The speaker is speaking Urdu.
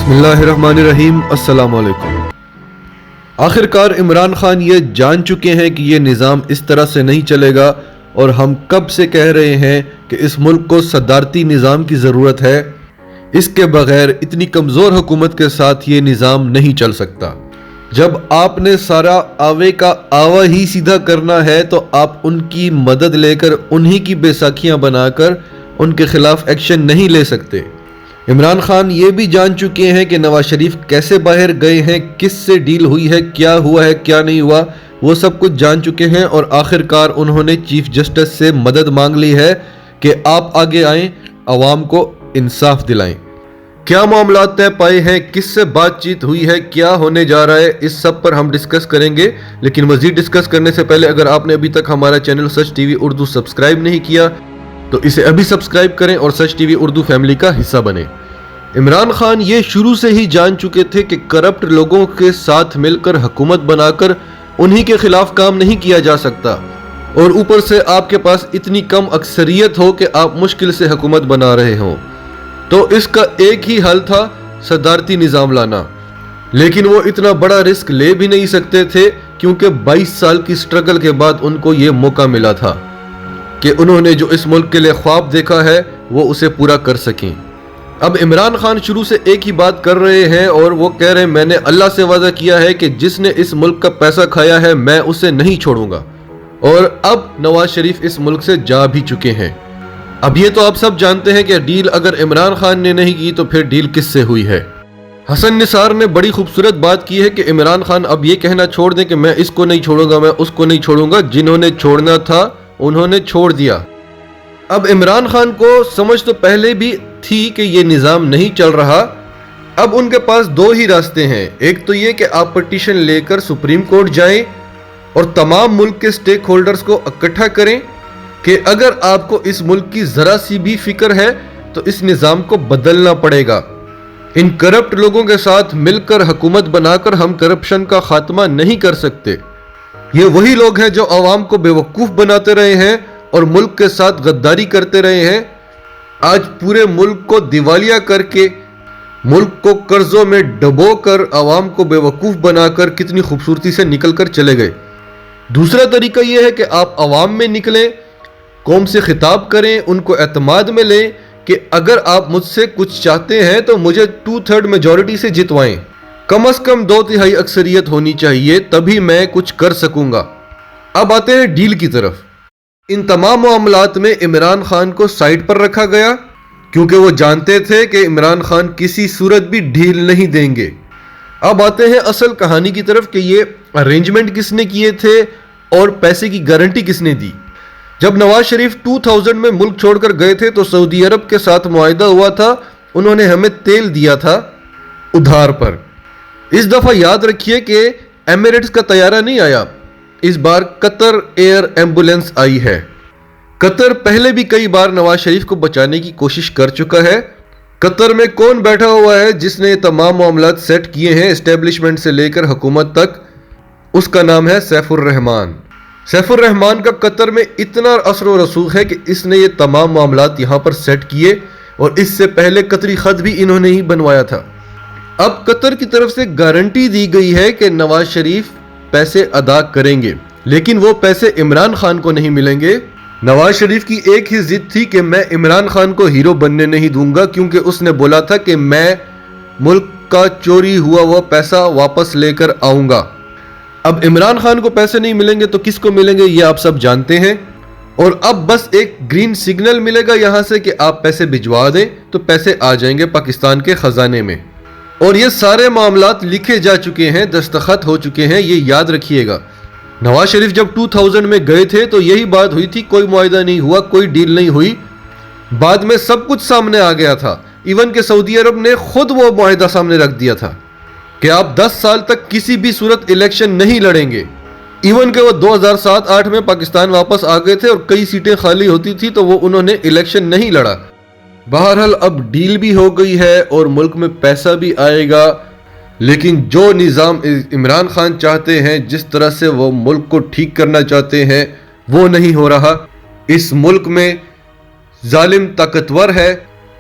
بسم اللہ الرحمن الرحیم۔ السلام علیکم۔ آخرکار عمران خان یہ جان چکے ہیں کہ یہ نظام اس طرح سے نہیں چلے گا، اور ہم کب سے کہہ رہے ہیں کہ اس ملک کو صدارتی نظام کی ضرورت ہے۔ اس کے بغیر اتنی کمزور حکومت کے ساتھ یہ نظام نہیں چل سکتا۔ جب آپ نے سارا آوے کا آوا ہی سیدھا کرنا ہے تو آپ ان کی مدد لے کر انہی کی بیساکھیاں بنا کر ان کے خلاف ایکشن نہیں لے سکتے۔ عمران خان یہ بھی جان چکے ہیں کہ نواز شریف کیسے باہر گئے ہیں، کس سے ڈیل ہوئی ہے، کیا ہوا ہے، کیا نہیں ہوا، وہ سب کچھ جان چکے ہیں، اور آخرکار انہوں نے چیف جسٹس سے مدد مانگ لی ہے کہ آپ آگے آئیں، عوام کو انصاف دلائیں۔ کیا معاملات طے پائے ہیں، کس سے بات چیت ہوئی ہے، کیا ہونے جا رہا ہے، اس سب پر ہم ڈسکس کریں گے۔ لیکن مزید ڈسکس کرنے سے پہلے اگر آپ نے ابھی تک ہمارا چینل سچ ٹی وی اردو سبسکرائب نہیں کیا تو اسے ابھی سبسکرائب کریں اور سچ ٹی وی اردو فیملی کا حصہ بنیں۔ عمران خان یہ شروع سے ہی جان چکے تھے کہ کرپٹ لوگوں کے ساتھ مل کر حکومت بنا کر انہی کے خلاف کام نہیں کیا جا سکتا، اور اوپر سے آپ کے پاس اتنی کم اکثریت ہو کہ آپ مشکل سے حکومت بنا رہے ہوں، تو اس کا ایک ہی حل تھا صدارتی نظام لانا۔ لیکن وہ اتنا بڑا رسک لے بھی نہیں سکتے تھے، کیونکہ 22 سال کی سٹرگل کے بعد ان کو یہ موقع ملا تھا کہ انہوں نے جو اس ملک کے لیے خواب دیکھا ہے وہ اسے پورا کر سکیں۔ اب عمران خان شروع سے ایک ہی بات کر رہے ہیں، اور وہ کہہ رہے ہیں میں نے اللہ سے وعدہ کیا ہے کہ جس نے اس ملک کا پیسہ کھایا ہے میں اسے نہیں چھوڑوں گا، اور اب نواز شریف اس ملک سے جا بھی چکے ہیں۔ اب یہ تو آپ سب جانتے ہیں کہ ڈیل اگر عمران خان نے نہیں کی تو پھر ڈیل کس سے ہوئی ہے۔ حسن نثار نے بڑی خوبصورت بات کی ہے کہ عمران خان اب یہ کہنا چھوڑ دیں کہ میں اس کو نہیں چھوڑوں گا، میں اس کو نہیں چھوڑوں گا، جنہوں نے چھوڑنا تھا انہوں نے چھوڑ دیا۔ اب عمران خان کو سمجھ تو پہلے بھی تھی کہ یہ نظام نہیں چل رہا۔ اب ان کے پاس دو ہی راستے ہیں، ایک تو یہ کہ آپ پٹیشن لے کر سپریم کورٹ جائیں اور تمام ملک کے سٹیک ہولڈرز کو اکٹھا کریں کہ اگر آپ کو اس ملک کی ذرا سی بھی فکر ہے تو اس نظام کو بدلنا پڑے گا۔ ان کرپٹ لوگوں کے ساتھ مل کر حکومت بنا کر ہم کرپشن کا خاتمہ نہیں کر سکتے۔ یہ وہی لوگ ہیں جو عوام کو بیوقوف بناتے رہے ہیں اور ملک کے ساتھ غداری کرتے رہے ہیں۔ آج پورے ملک کو دیوالیہ کر کے، ملک کو قرضوں میں ڈبو کر، عوام کو بیوقوف بنا کر کتنی خوبصورتی سے نکل کر چلے گئے۔ دوسرا طریقہ یہ ہے کہ آپ عوام میں نکلیں، قوم سے خطاب کریں، ان کو اعتماد میں لیں کہ اگر آپ مجھ سے کچھ چاہتے ہیں تو مجھے 2/3 میجورٹی سے جتوائیں، کم از کم 2/3 اکثریت ہونی چاہیے، تبھی میں کچھ کر سکوں گا۔ اب آتے ہیں ڈیل کی طرف۔ ان تمام معاملات میں عمران خان کو سائڈ پر رکھا گیا، کیونکہ وہ جانتے تھے کہ عمران خان کسی صورت بھی ڈھیل نہیں دیں گے۔ اب آتے ہیں اصل کہانی کی طرف کہ یہ ارینجمنٹ کس نے کیے تھے اور پیسے کی گارنٹی کس نے دی۔ جب نواز شریف 2000 میں ملک چھوڑ کر گئے تھے تو سعودی عرب کے ساتھ معاہدہ ہوا تھا، انہوں نے ہمیں تیل دیا تھا ادھار پر۔ اس دفعہ یاد رکھیے کہ ایمریٹس کا طیارہ نہیں آیا، اس بار قطر ایئر ایمبولینس آئی ہے۔ قطر پہلے بھی کئی بار نواز شریف کو بچانے کی کوشش کر چکا ہے۔ قطر میں کون بیٹھا ہوا ہے جس نے تمام معاملات سیٹ کیے ہیں اسٹیبلشمنٹ سے لے کر حکومت تک؟ اس کا نام ہے سیف الرحمان۔ سیف الرحمان کا قطر میں اتنا اثر و رسوخ ہے کہ اس نے یہ تمام معاملات یہاں پر سیٹ کیے، اور اس سے پہلے قطری خط بھی انہوں نے ہی بنوایا تھا۔ اب قطر کی طرف سے گارنٹی دی گئی ہے کہ نواز شریف پیسے ادا کریں گے، لیکن وہ پیسے عمران خان کو نہیں ملیں گے۔ نواز شریف کی ایک ہی ضد تھی کہ میں عمران خان کو ہیرو بننے نہیں دوں گا، کیونکہ اس نے بولا تھا کہ میں ملک کا چوری ہوا وہ پیسہ واپس لے کر آؤں گا۔ اب عمران خان کو پیسے نہیں ملیں گے تو کس کو ملیں گے یہ آپ سب جانتے ہیں، اور اب بس ایک گرین سگنل ملے گا یہاں سے کہ آپ پیسے بھجوا دیں تو پیسے آ جائیں گے پاکستان کے خزانے میں۔ اور یہ سارے معاملات لکھے جا چکے ہیں، دستخط ہو چکے ہیں، یہ یاد رکھیے گا۔ نواز شریف جب 2000 میں گئے تھے تو یہی بات ہوئی تھی، کوئی معاہدہ نہیں ہوا، کوئی ڈیل نہیں ہوئی۔ بعد میں سب کچھ سامنے آ گیا تھا، ایون کہ سعودی عرب نے خود وہ معاہدہ سامنے رکھ دیا تھا کہ آپ 10 سال تک کسی بھی صورت الیکشن نہیں لڑیں گے۔ ایون کہ وہ 2007-8 میں پاکستان واپس آ گئے تھے اور کئی سیٹیں خالی ہوتی تھی تو وہ انہوں نے الیکشن نہیں لڑا۔ بہرحال اب ڈیل بھی ہو گئی ہے اور ملک میں پیسہ بھی آئے گا، لیکن جو نظام عمران خان چاہتے ہیں، جس طرح سے وہ ملک کو ٹھیک کرنا چاہتے ہیں، وہ نہیں ہو رہا۔ اس ملک میں ظالم طاقتور ہے،